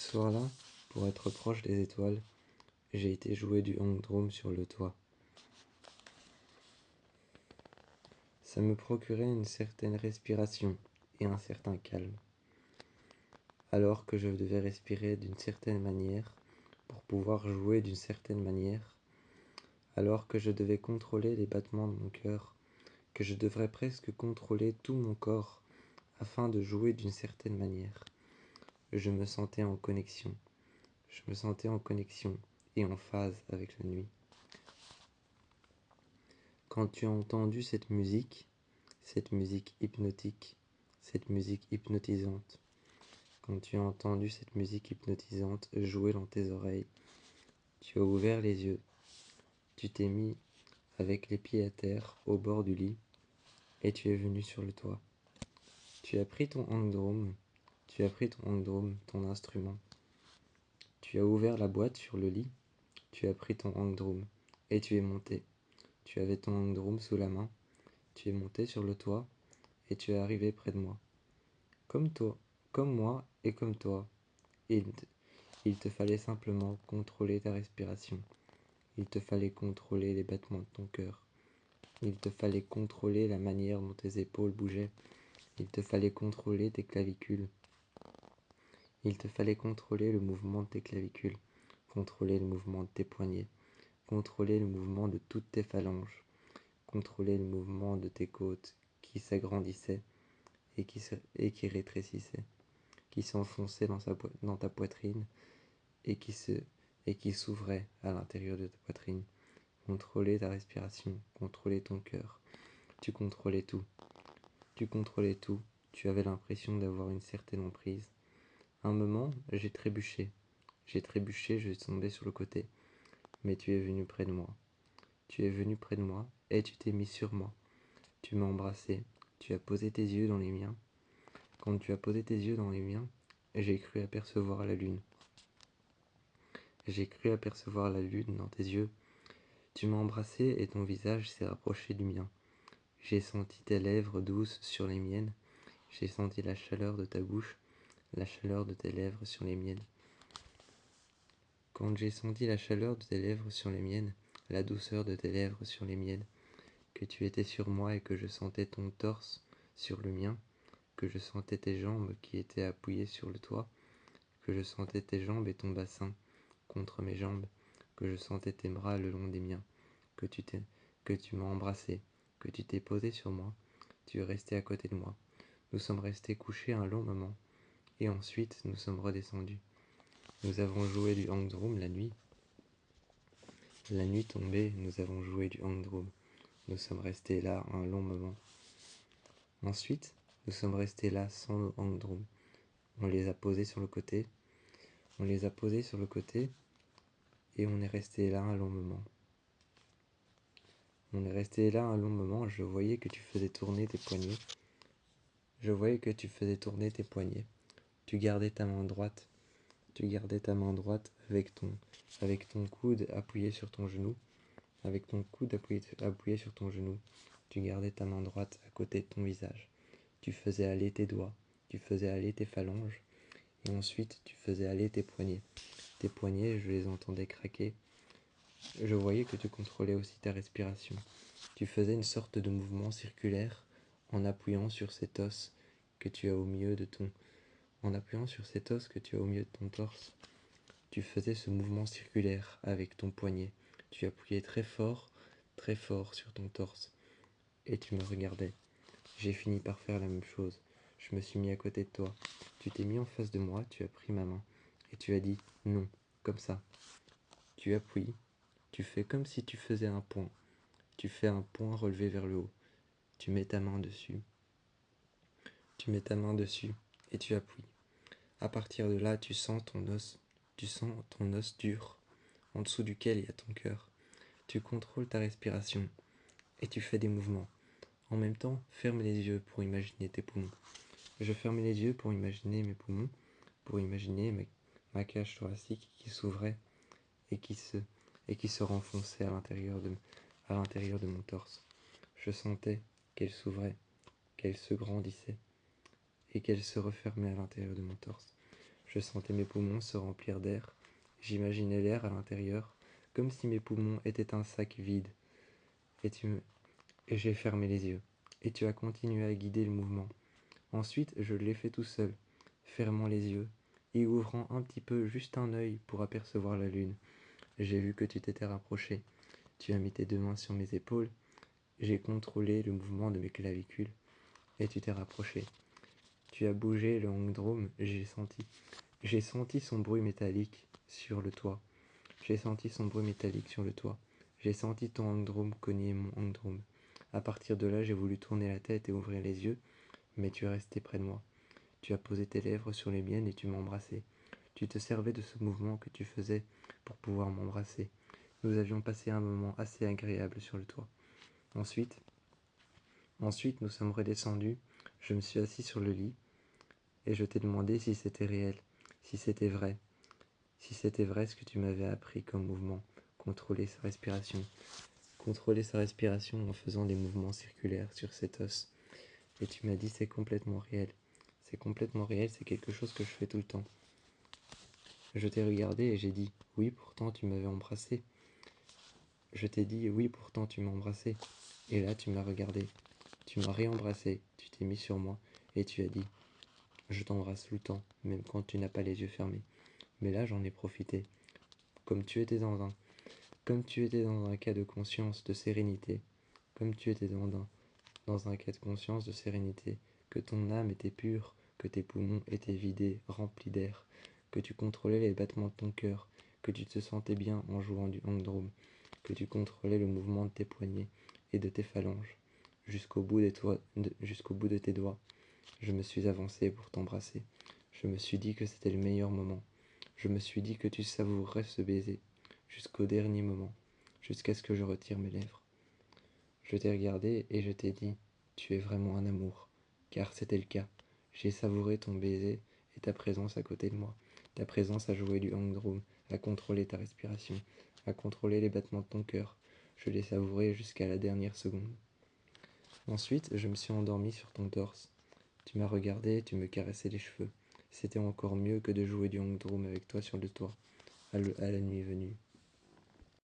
soir-là, pour être proche des étoiles, j'ai été jouer du hang drum sur le toit. Ça me procurait une certaine respiration et un certain calme. Alors que je devais respirer d'une certaine manière pour pouvoir jouer d'une certaine manière, alors que je devais contrôler les battements de mon cœur, que je devrais presque contrôler tout mon corps afin de jouer d'une certaine manière. Je me sentais en connexion. Je me sentais en connexion et en phase avec la nuit. Quand tu as entendu cette musique hypnotique, cette musique hypnotisante, quand tu as entendu cette musique hypnotisante jouer dans tes oreilles, tu as ouvert les yeux, tu t'es mis avec les pieds à terre au bord du lit et tu es venu sur le toit. Tu as pris ton hang drum, ton instrument. Tu as ouvert la boîte sur le lit, tu as pris ton hang drum et tu es monté. Tu avais ton hang drum sous la main, tu es monté sur le toit et tu es arrivé près de moi. Comme toi, comme moi et comme toi, il te fallait simplement contrôler ta respiration. Il te fallait contrôler les battements de ton cœur. Il te fallait contrôler la manière dont tes épaules bougeaient. Il te fallait contrôler tes clavicules. Il te fallait contrôler le mouvement de tes clavicules, contrôler le mouvement de tes poignets, contrôler le mouvement de toutes tes phalanges, contrôler le mouvement de tes côtes qui s'agrandissaient et qui rétrécissaient, qui s'enfonçaient dans ta poitrine et qui s'ouvraient à l'intérieur de ta poitrine. Contrôler ta respiration, contrôler ton cœur. Tu contrôlais tout. Tu contrôlais tout. Tu avais l'impression d'avoir une certaine emprise. À un moment, j'ai trébuché. Je suis tombé sur le côté. Mais tu es venu près de moi. Tu es venu près de moi et tu t'es mis sur moi. Tu m'as embrassé. Tu as posé tes yeux dans les miens. Quand tu as posé tes yeux dans les miens, j'ai cru apercevoir la lune. J'ai cru apercevoir la lune dans tes yeux. Tu m'as embrassé et ton visage s'est rapproché du mien. J'ai senti tes lèvres douces sur les miennes. J'ai senti la chaleur de ta bouche, la chaleur de tes lèvres sur les miennes. Quand j'ai senti la chaleur de tes lèvres sur les miennes, la douceur de tes lèvres sur les miennes, que tu étais sur moi et que je sentais ton torse sur le mien, que je sentais tes jambes qui étaient appuyées sur le toit, que je sentais tes jambes et ton bassin contre mes jambes, que je sentais tes bras le long des miens, que tu m'as embrassé, que tu t'es posé sur moi, tu es resté à côté de moi. Nous sommes restés couchés un long moment, et ensuite nous sommes redescendus. Nous avons joué du hang drum la nuit. La nuit tombée, nous avons joué du hang drum. Nous sommes restés là un long moment. Ensuite, nous sommes restés là sans nos hang drum. On les a posés sur le côté. On les a posés sur le côté et on est resté là un long moment. On est resté là un long moment. Je voyais que tu faisais tourner tes poignets. Je voyais que tu faisais tourner tes poignets. Tu gardais ta main droite. Tu gardais ta main droite avec ton coude appuyé sur ton genou. Avec ton coude appuyé sur ton genou. Tu gardais ta main droite à côté de ton visage. Tu faisais aller tes doigts. Tu faisais aller tes phalanges. Et ensuite, tu faisais aller tes poignets. Tes poignets, je les entendais craquer. Je voyais que tu contrôlais aussi ta respiration. Tu faisais une sorte de mouvement circulaire en appuyant sur cet os que tu as au milieu de ton... En appuyant sur cet os que tu as au milieu de ton torse. Tu faisais ce mouvement circulaire avec ton poignet. Tu appuyais très fort sur ton torse. Et tu me regardais. J'ai fini par faire la même chose. Je me suis mis à côté de toi. Tu t'es mis en face de moi, tu as pris ma main. Et tu as dit non, comme ça. Tu appuies. Tu fais comme si tu faisais un point. Tu fais un point relevé vers le haut. Tu mets ta main dessus. Tu mets ta main dessus et tu appuies. À partir de là, tu sens ton os. Tu sens ton os dur, en dessous duquel il y a ton cœur. Tu contrôles ta respiration et tu fais des mouvements. En même temps, ferme les yeux pour imaginer tes poumons. Je fermais les yeux pour imaginer mes poumons, pour imaginer ma cage thoracique qui s'ouvrait et qui se renfonçait à l'intérieur de mon torse. Je sentais qu'elle s'ouvrait, qu'elle se grandissait et qu'elle se refermait à l'intérieur de mon torse. Je sentais mes poumons se remplir d'air. J'imaginais l'air à l'intérieur, comme si mes poumons étaient un sac vide. Et j'ai fermé les yeux. Et tu as continué à guider le mouvement. Ensuite, je l'ai fait tout seul, fermant les yeux et ouvrant un petit peu juste un œil pour apercevoir la lune. J'ai vu que tu t'étais rapproché. Tu as mis tes 2 mains sur mes épaules. J'ai contrôlé le mouvement de mes clavicules et tu t'es rapproché. Tu as bougé le hang-drum, j'ai senti son bruit métallique sur le toit. J'ai senti son bruit métallique sur le toit. J'ai senti ton hang-drum cogner mon hang-drum. À partir de là, j'ai voulu tourner la tête et ouvrir les yeux, mais tu es resté près de moi. Tu as posé tes lèvres sur les miennes et tu m'as embrassé. Tu te servais de ce mouvement que tu faisais pour pouvoir m'embrasser. Nous avions passé un moment assez agréable sur le toit. Ensuite, nous sommes redescendus. Je me suis assis sur le lit et je t'ai demandé si c'était réel, si c'était vrai. Si c'était vrai ce que tu m'avais appris comme mouvement, contrôler sa respiration. Contrôler sa respiration en faisant des mouvements circulaires sur cet os. Et tu m'as dit c'est complètement réel. C'est complètement réel, c'est quelque chose que je fais tout le temps. Je t'ai regardé et j'ai dit oui, pourtant tu m'avais embrassé. Je t'ai dit oui, pourtant tu m'as embrassé. Et là tu m'as regardé. Tu m'as réembrassé, tu t'es mis sur moi et tu as dit je t'embrasse tout le temps, même quand tu n'as pas les yeux fermés. Mais là j'en ai profité. Comme tu étais dans un cas de conscience, de sérénité, comme tu étais dans un cas de conscience, de sérénité, que ton âme était pure, que tes poumons étaient vidés, remplis d'air, que tu contrôlais les battements de ton cœur, que tu te sentais bien en jouant du hang-drum, que tu contrôlais le mouvement de tes poignets et de tes phalanges, jusqu'au bout de tes doigts. Je me suis avancé pour t'embrasser. Je me suis dit que c'était le meilleur moment. Je me suis dit que tu savourerais ce baiser, jusqu'au dernier moment, jusqu'à ce que je retire mes lèvres. Je t'ai regardé et je t'ai dit, tu es vraiment un amour, car c'était le cas. J'ai savouré ton baiser et ta présence à côté de moi, ta présence à jouer du hang-drum, à contrôler ta respiration, à contrôler les battements de ton cœur. Je l'ai savouré jusqu'à la dernière seconde. Ensuite, je me suis endormi sur ton torse. Tu m'as regardé et tu me caressais les cheveux. C'était encore mieux que de jouer du hang-drum avec toi sur le toit, à la nuit venue.